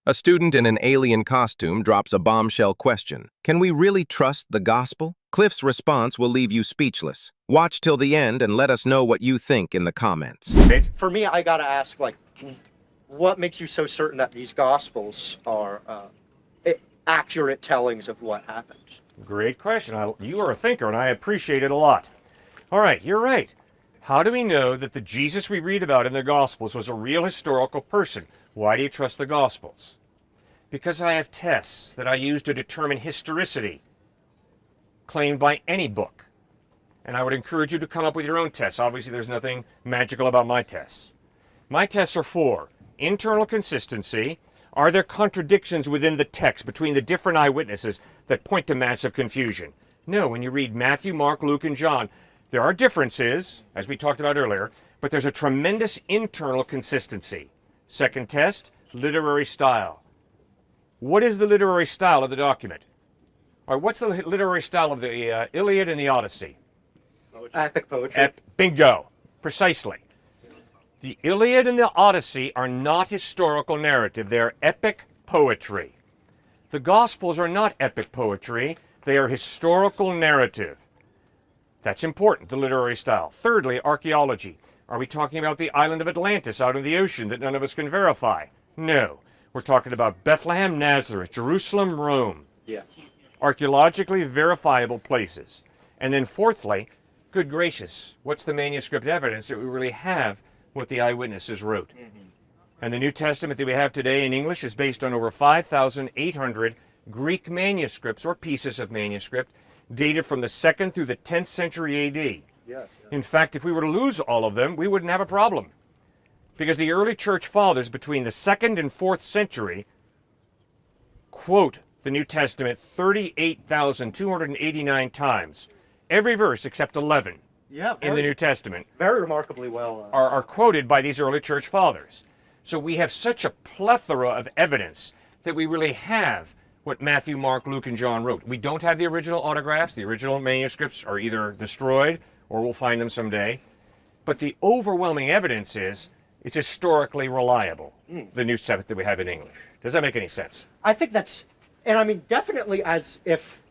A student in an alien costume drops a bombshell question. Can we really trust the gospel? Cliffe's response will leave you speechless. Watch till the end and let us know what you think in the comments. For me, I gotta ask, like, what makes you so certain that these gospels are accurate tellings of what happened? Great question. You are a thinker, and I appreciate it a lot. All right, you're right. How do we know that the Jesus we read about in the Gospels was a real historical person? Why do you trust the Gospels? Because I have tests that I use to determine historicity claimed by any book. And I would encourage you to come up with your own tests. Obviously, there's nothing magical about my tests. My tests are for internal consistency. Are there contradictions within the text between the different eyewitnesses that point to massive confusion? No, when you read Matthew, Mark, Luke, and John, there are differences, as we talked about earlier, but there's a tremendous internal consistency. Second test, literary style. What is the literary style of the document? Or what's the literary style of the Iliad and the Odyssey? Epic poetry. Bingo. Precisely. The Iliad and the Odyssey are not historical narrative. They are epic poetry. The Gospels are not epic poetry. They are historical narrative. That's important, the literary style. Thirdly, archaeology. Are we talking about the island of Atlantis out in the ocean that none of us can verify? No. We're talking about Bethlehem, Nazareth, Jerusalem, Rome. Yeah. Archaeologically verifiable places. And then fourthly, good gracious, what's the manuscript evidence that we really have what the eyewitnesses wrote? And the New Testament that we have today in English is based on over 5,800 Greek manuscripts or pieces of manuscript dated from the 2nd through the 10th century AD. Yes. In fact, if we were to lose all of them, we wouldn't have a problem. Because the early church fathers between the 2nd and 4th century quote the New Testament 38,289 times. Every verse except 11 in the New Testament very remarkably well are quoted by these early church fathers. So we have such a plethora of evidence that we really have what Matthew, Mark, Luke, and John wrote. We don't have the original autographs. The original manuscripts are either destroyed or we'll find them someday. But the overwhelming evidence is it's historically reliable, the New Testament that we have in English. Does that make any sense? I think that's, and I mean, definitely as if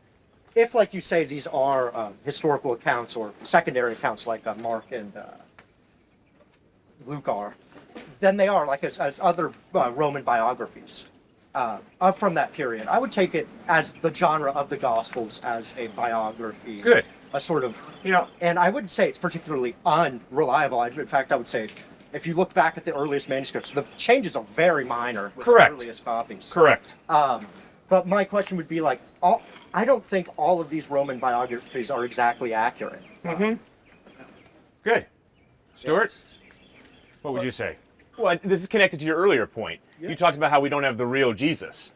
like you say, these are historical accounts or secondary accounts like Mark and Luke are, then they are, like as other Roman biographies. From that period, I would take it as the genre of the Gospels as a biography. Good. A sort of, and I wouldn't say it's particularly unreliable. In fact, I would say if you look back at the earliest manuscripts, the changes are very minor with the earliest copies. Correct. But my question would be like, I don't think all of these Roman biographies are exactly accurate. Good. Stuart, what would you say? Well, this is connected to your earlier point. Yeah. You talked about how we don't have the real Jesus.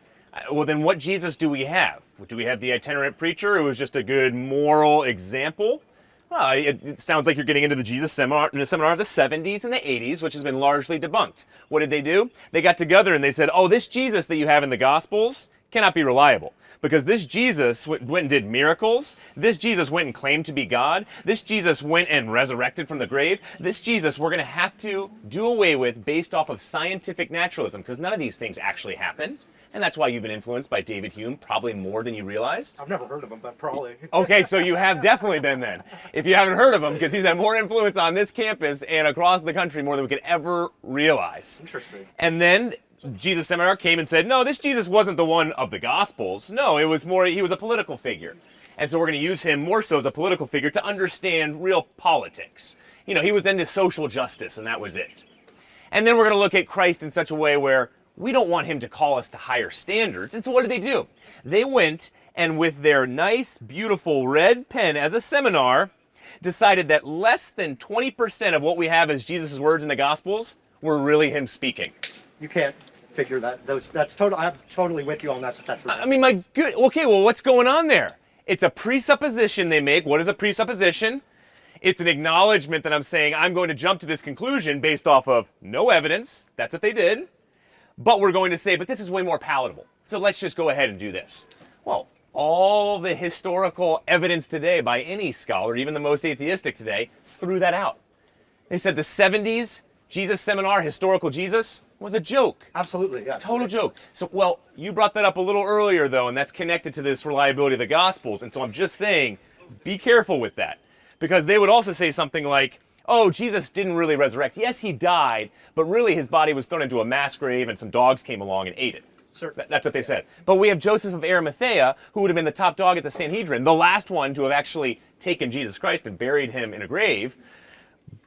Well, then what Jesus do we have? Do we have the itinerant preacher who was just a good moral example? Well, it sounds like you're getting into the Jesus seminar of the 70s and the 80s, which has been largely debunked. What did they do? They got together and they said, oh, this Jesus that you have in the Gospels cannot be reliable. Because this Jesus went and did miracles. This Jesus went and claimed to be God. This Jesus went and resurrected from the grave. This Jesus we're going to have to do away with based off of scientific naturalism, because none of these things actually happened. And that's why you've been influenced by David Hume, probably more than you realized. I've never heard of him, but probably. Okay, so you have definitely been then. If you haven't heard of him, because he's had more influence on this campus and across the country more than we could ever realize. Interesting. And then Jesus Seminar came and said, no, this Jesus wasn't the one of the Gospels. No, it was more, he was a political figure. And so we're going to use him more so as a political figure to understand real politics. He was into social justice, and that was it. And then we're going to look at Christ in such a way where we don't want him to call us to higher standards. And so what did they do? They went and with their nice, beautiful red pen as a seminar, decided that less than 20% of what we have as Jesus' words in the Gospels were really him speaking. You can't figure that. That's total. I'm totally with you on that. That's I mean, my good. Okay, well, what's going on there? It's a presupposition they make. What is a presupposition? It's an acknowledgement that I'm saying I'm going to jump to this conclusion based off of no evidence. That's what they did. But we're going to say, but this is way more palatable. So let's just go ahead and do this. Well, all the historical evidence today by any scholar, even the most atheistic today, threw that out. They said the 70s Jesus seminar, historical Jesus, was a joke. Absolutely, yeah. Total joke. So, well, you brought that up a little earlier, though, and that's connected to this reliability of the Gospels. And so I'm just saying, be careful with that. Because they would also say something like, oh, Jesus didn't really resurrect. Yes, he died, but really his body was thrown into a mass grave and some dogs came along and ate it. That's what they said. But we have Joseph of Arimathea, who would have been the top dog at the Sanhedrin, the last one to have actually taken Jesus Christ and buried him in a grave.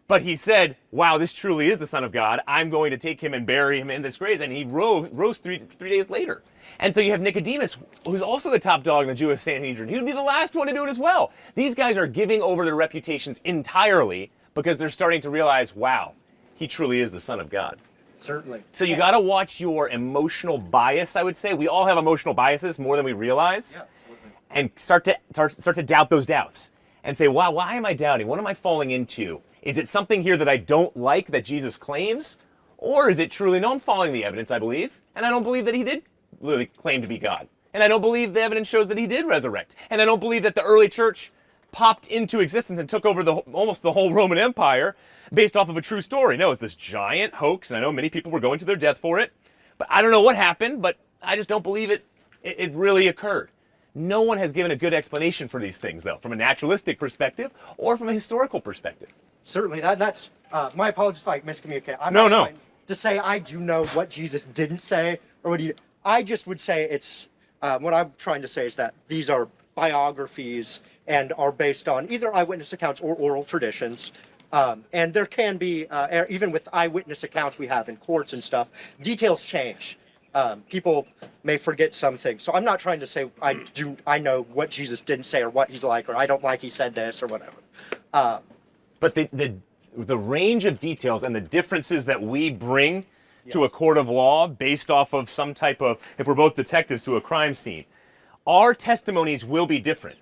But he said, wow, this truly is the Son of God. I'm going to take him and bury him in this grave. And he rose three days later. And so you have Nicodemus, who's also the top dog in the Jewish Sanhedrin. He would be the last one to do it as well. These guys are giving over their reputations entirely because they're starting to realize, wow, he truly is the Son of God. Certainly. So you got to watch your emotional bias, I would say. We all have emotional biases more than we realize. Yeah, and start to doubt those doubts and say, wow, why am I doubting? What am I falling into? Is it something here that I don't like that Jesus claims? Or is it truly, no, I'm following the evidence, I believe. And I don't believe that he did really claim to be God. And I don't believe the evidence shows that he did resurrect. And I don't believe that the early church popped into existence and took over almost the whole Roman Empire based off of a true story. No, it's this giant hoax, and I know many people were going to their death for it. But I don't know what happened, but I just don't believe it really occurred. No one has given a good explanation for these things, though, from a naturalistic perspective or from a historical perspective. Certainly. That's my apologies if I miscommunicate. I'm No, not no. trying to say I do know what Jesus didn't say or what he. I just would say it's what I'm trying to say is that these are biographies and are based on either eyewitness accounts or oral traditions. And there can be, even with eyewitness accounts we have in courts and stuff, details change. People may forget some things. So I'm not trying to say I know what Jesus didn't say or what he's like, or I don't like he said this or whatever. But the range of details and the differences that we bring to a court of law based off of some type of, if we're both detectives to a crime scene, our testimonies will be different.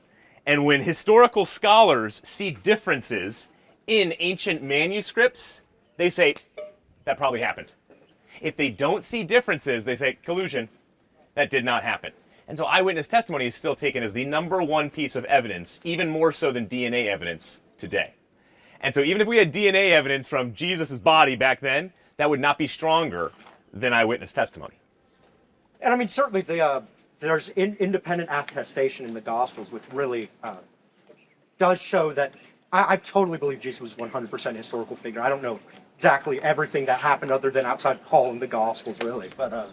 And when historical scholars see differences in ancient manuscripts, they say, that probably happened. If they don't see differences, they say, collusion, that did not happen. And so eyewitness testimony is still taken as the number one piece of evidence, even more so than DNA evidence today. And so even if we had DNA evidence from Jesus' body back then, that would not be stronger than eyewitness testimony. And I mean, certainly there's independent attestation in the Gospels, which really does show that I totally believe Jesus was 100% a historical figure. I don't know exactly everything that happened other than outside Paul and the Gospels, really. But